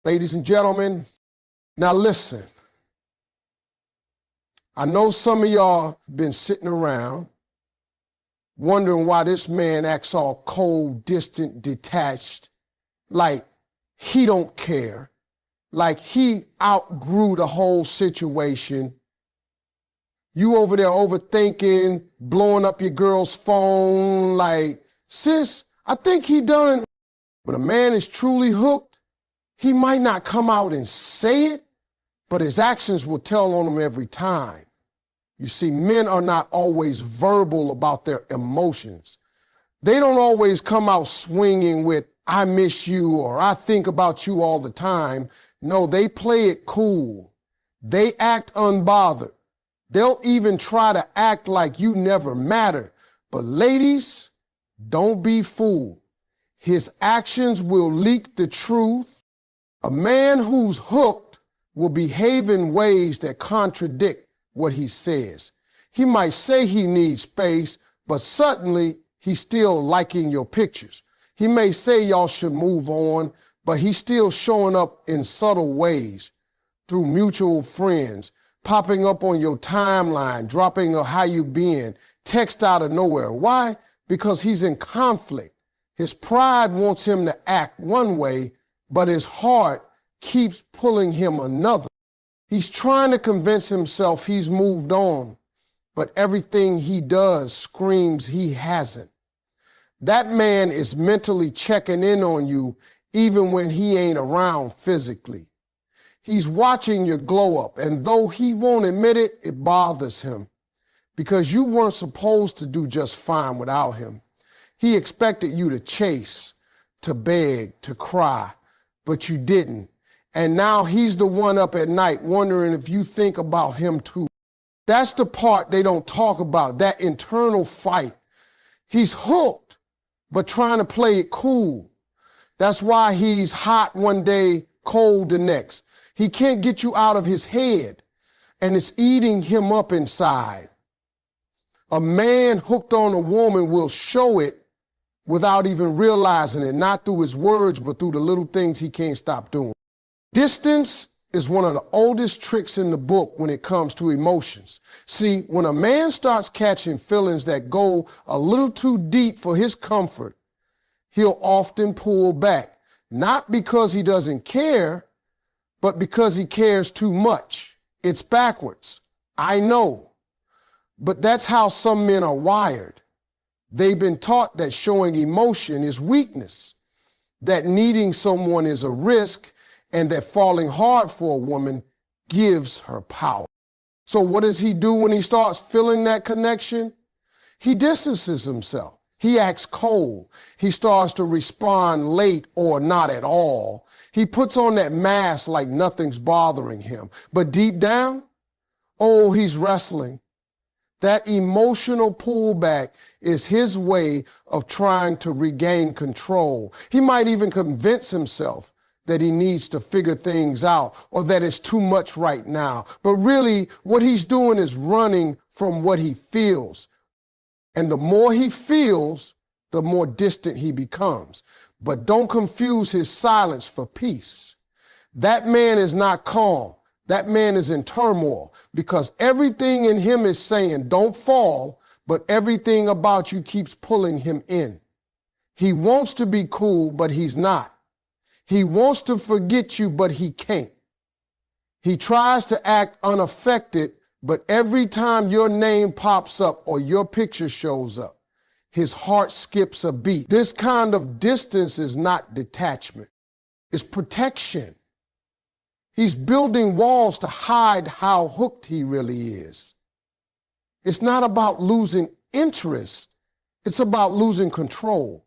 Ladies and gentlemen, now listen. I know some of y'all been sitting around wondering why this man acts all cold, distant, detached, like he don't care, like he outgrew the whole situation. You over there overthinking, blowing up your girl's phone, like, sis, I think he done. When a man is truly hooked, he might not come out and say it, but his actions will tell on him every time. You see, men are not always verbal about their emotions. They don't always come out swinging with, I miss you, or I think about you all the time. No, they play it cool. They act unbothered. They'll even try to act like you never matter. But ladies, don't be fooled. His actions will leak the truth. A man who's hooked will behave in ways that contradict what he says. He might say he needs space, but suddenly he's still liking your pictures. He may say y'all should move on, but he's still showing up in subtle ways through mutual friends, popping up on your timeline, dropping a how you been, text out of nowhere. Why? Because he's in conflict. His pride wants him to act one way, but his heart keeps pulling him another. He's trying to convince himself he's moved on, but everything he does screams he hasn't. That man is mentally checking in on you even when he ain't around physically. He's watching your glow up, and though he won't admit it, it bothers him because you weren't supposed to do just fine without him. He expected you to chase, to beg, to cry, but you didn't. And now he's the one up at night wondering if you think about him too. That's the part they don't talk about, that internal fight. He's hooked, but trying to play it cool. That's why he's hot one day, cold the next. He can't get you out of his head, and it's eating him up inside. A man hooked on a woman will show it without even realizing it, not through his words, but through the little things he can't stop doing. Distance is one of the oldest tricks in the book when it comes to emotions. See, when a man starts catching feelings that go a little too deep for his comfort, he'll often pull back, not because he doesn't care, but because he cares too much. It's backwards. I know, but that's how some men are wired. They've been taught that showing emotion is weakness, that needing someone is a risk, and that falling hard for a woman gives her power. So what does he do when he starts feeling that connection? He distances himself. He acts cold. He starts to respond late or not at all. He puts on that mask like nothing's bothering him. But deep down, oh, he's wrestling. That emotional pullback is his way of trying to regain control. He might even convince himself that he needs to figure things out or that it's too much right now. But really, what he's doing is running from what he feels. And the more he feels, the more distant he becomes. But don't confuse his silence for peace. That man is not calm. That man is in turmoil because everything in him is saying, don't fall, but everything about you keeps pulling him in. He wants to be cool, but he's not. He wants to forget you, but he can't. He tries to act unaffected, but every time your name pops up or your picture shows up, his heart skips a beat. This kind of distance is not detachment. It's protection. He's building walls to hide how hooked he really is. It's not about losing interest. It's about losing control.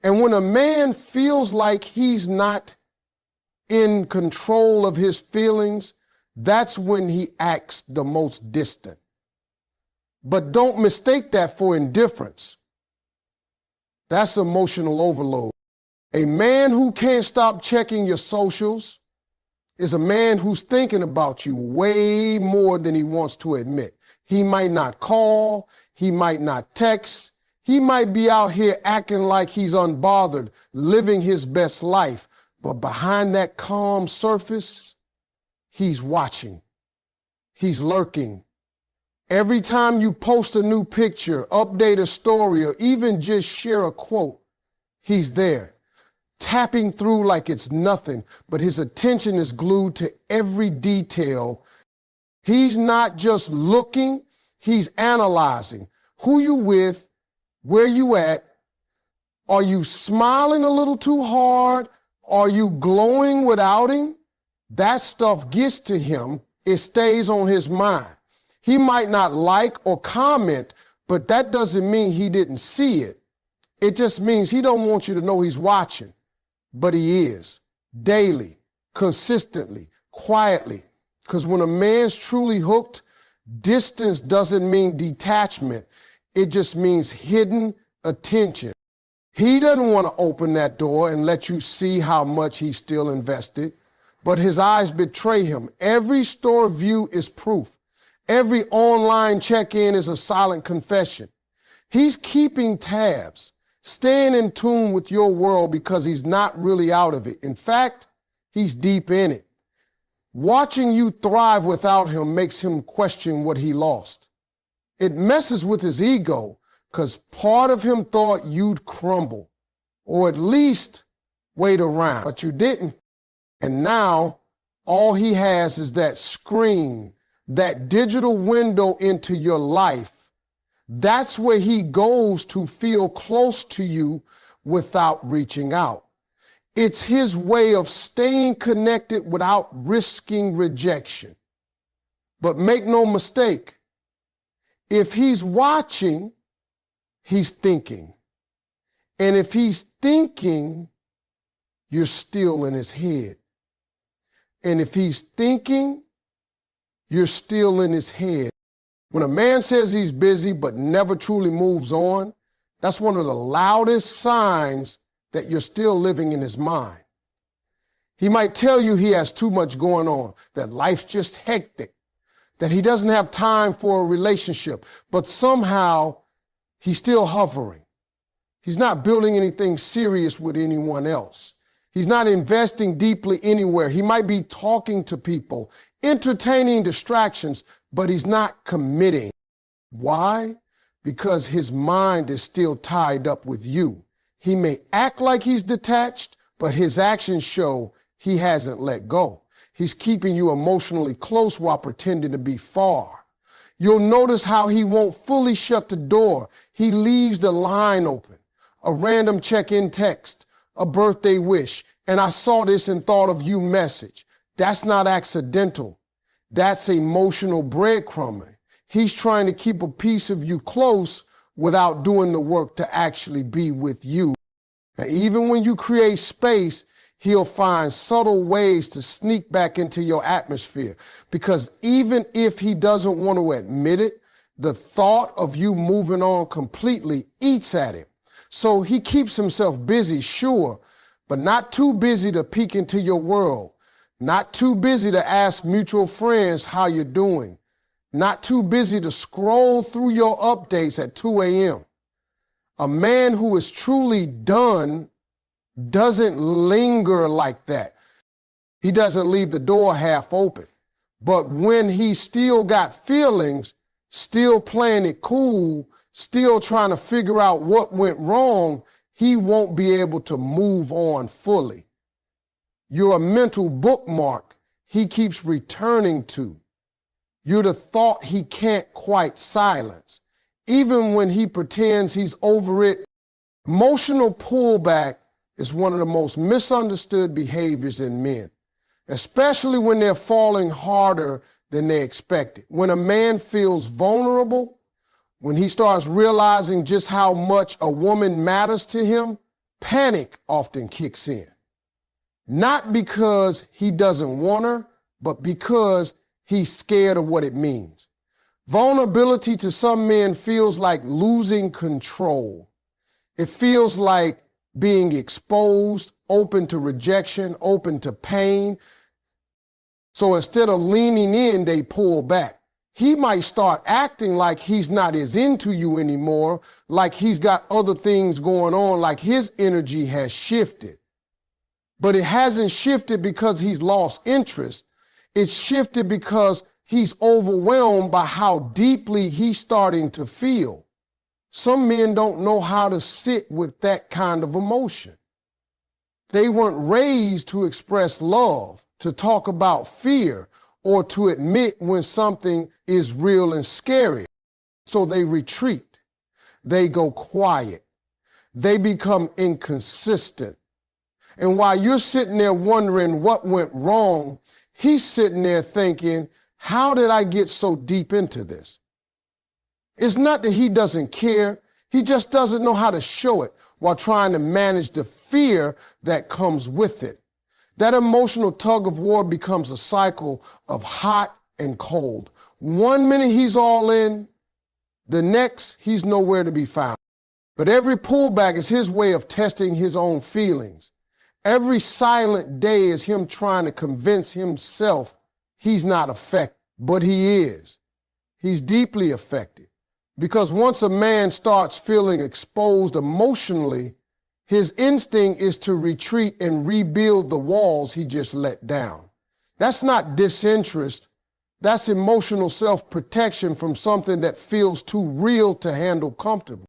And when a man feels like he's not in control of his feelings, that's when he acts the most distant. But don't mistake that for indifference. That's emotional overload. A man who can't stop checking your socials is a man who's thinking about you way more than he wants to admit. He might not call, he might not text, he might be out here acting like he's unbothered, living his best life, But behind that calm surface, he's watching. He's lurking. Every time you post a new picture, update a story, or even just share a quote, he's there, tapping through like it's nothing, but his attention is glued to every detail. He's not just looking, he's analyzing. Who you with, where you at, are you smiling a little too hard? Are you glowing without him? That stuff gets to him. It stays on his mind. He might not like or comment, but that doesn't mean he didn't see it. It just means he don't want you to know he's watching, but he is, daily, consistently, quietly. Because when a man's truly hooked, distance doesn't mean detachment. It just means hidden attention. He doesn't want to open that door and let you see how much he's still invested, but his eyes betray him. Every store view is proof. Every online check-in is a silent confession. He's keeping tabs, staying in tune with your world because he's not really out of it. In fact, he's deep in it. Watching you thrive without him makes him question what he lost. It messes with his ego because part of him thought you'd crumble, or at least wait around, but you didn't. And now all he has is that screen, that digital window into your life. That's where he goes to feel close to you without reaching out. It's his way of staying connected without risking rejection. But make no mistake, if he's watching, he's thinking. And if he's thinking, you're still in his head. And if he's thinking, you're still in his head. When a man says he's busy but never truly moves on, that's one of the loudest signs that you're still living in his mind. He might tell you he has too much going on, that life's just hectic, that he doesn't have time for a relationship, but somehow he's still hovering. He's not building anything serious with anyone else. He's not investing deeply anywhere. He might be talking to people, entertaining distractions, but he's not committing. Why? Because his mind is still tied up with you. He may act like he's detached, but his actions show he hasn't let go. He's keeping you emotionally close while pretending to be far. You'll notice how he won't fully shut the door. He leaves the line open. A random check-in text, a birthday wish, and I saw this and thought of you message. That's not accidental. That's emotional breadcrumbing. He's trying to keep a piece of you close without doing the work to actually be with you. Now, even when you create space, he'll find subtle ways to sneak back into your atmosphere, because even if he doesn't want to admit it, the thought of you moving on completely eats at him. So he keeps himself busy, sure, but not too busy to peek into your world, not too busy to ask mutual friends how you're doing, not too busy to scroll through your updates at 2 a.m. A man who is truly done doesn't linger like that. He doesn't leave the door half open. But when he's still got feelings, still playing it cool, still trying to figure out what went wrong, he won't be able to move on fully. You're a mental bookmark he keeps returning to. You're the thought he can't quite silence. Even when he pretends he's over it, emotional pullback is one of the most misunderstood behaviors in men, especially when they're falling harder than they expected. When a man feels vulnerable, when he starts realizing just how much a woman matters to him, panic often kicks in. Not because he doesn't want her, but because he's scared of what it means. Vulnerability to some men feels like losing control. It feels like being exposed, open to rejection, open to pain. So instead of leaning in, they pull back. He might start acting like he's not as into you anymore, like he's got other things going on, like his energy has shifted. But it hasn't shifted because he's lost interest. It's shifted because he's overwhelmed by how deeply he's starting to feel. Some men don't know how to sit with that kind of emotion. They weren't raised to express love, to talk about fear, or to admit when something is real and scary. So they retreat. They go quiet. They become inconsistent. And while you're sitting there wondering what went wrong, he's sitting there thinking, how did I get so deep into this? It's not that he doesn't care. He just doesn't know how to show it while trying to manage the fear that comes with it. That emotional tug of war becomes a cycle of hot and cold. 1 minute he's all in, the next he's nowhere to be found. But every pullback is his way of testing his own feelings. Every silent day is him trying to convince himself he's not affected, but he is. He's deeply affected. Because once a man starts feeling exposed emotionally, his instinct is to retreat and rebuild the walls he just let down. That's not disinterest. That's emotional self-protection from something that feels too real to handle comfortably.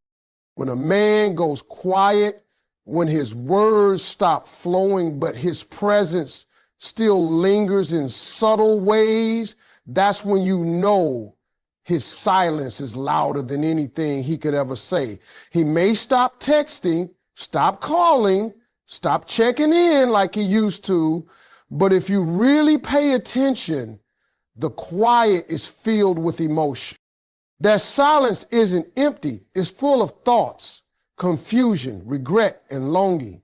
When a man goes quiet, when his words stop flowing, but his presence still lingers in subtle ways, that's when you know his silence is louder than anything he could ever say. He may stop texting, stop calling, stop checking in like he used to, but if you really pay attention, the quiet is filled with emotion. That silence isn't empty, it's full of thoughts, confusion, regret, and longing.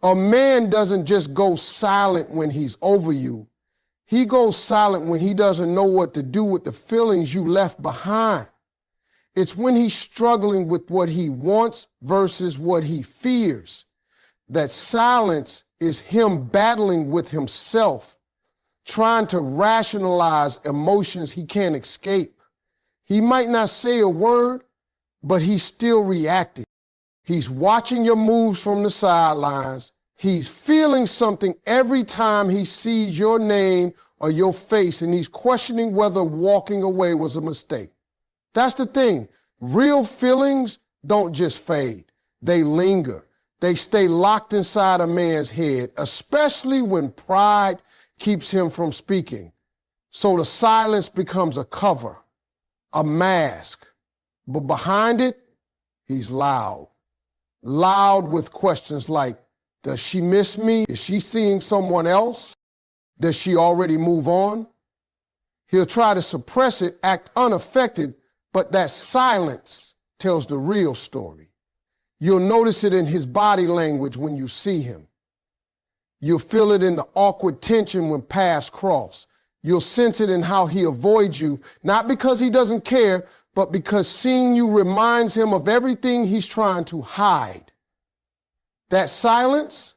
A man doesn't just go silent when he's over you. He goes silent when he doesn't know what to do with the feelings you left behind. It's when he's struggling with what he wants versus what he fears. That silence is him battling with himself, trying to rationalize emotions he can't escape. He might not say a word, but he's still reacting. He's watching your moves from the sidelines. He's feeling something every time he sees your name or your face, and he's questioning whether walking away was a mistake. That's the thing. Real feelings don't just fade. They linger. They stay locked inside a man's head, especially when pride keeps him from speaking. So the silence becomes a cover, a mask. But behind it, he's loud. Loud with questions like, does she miss me? Is she seeing someone else? Does she already move on? He'll try to suppress it, act unaffected, but that silence tells the real story. You'll notice it in his body language when you see him. You'll feel it in the awkward tension when paths cross. You'll sense it in how he avoids you, not because he doesn't care, but because seeing you reminds him of everything he's trying to hide. That silence,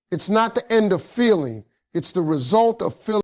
it's not the end of feeling. It's the result of feeling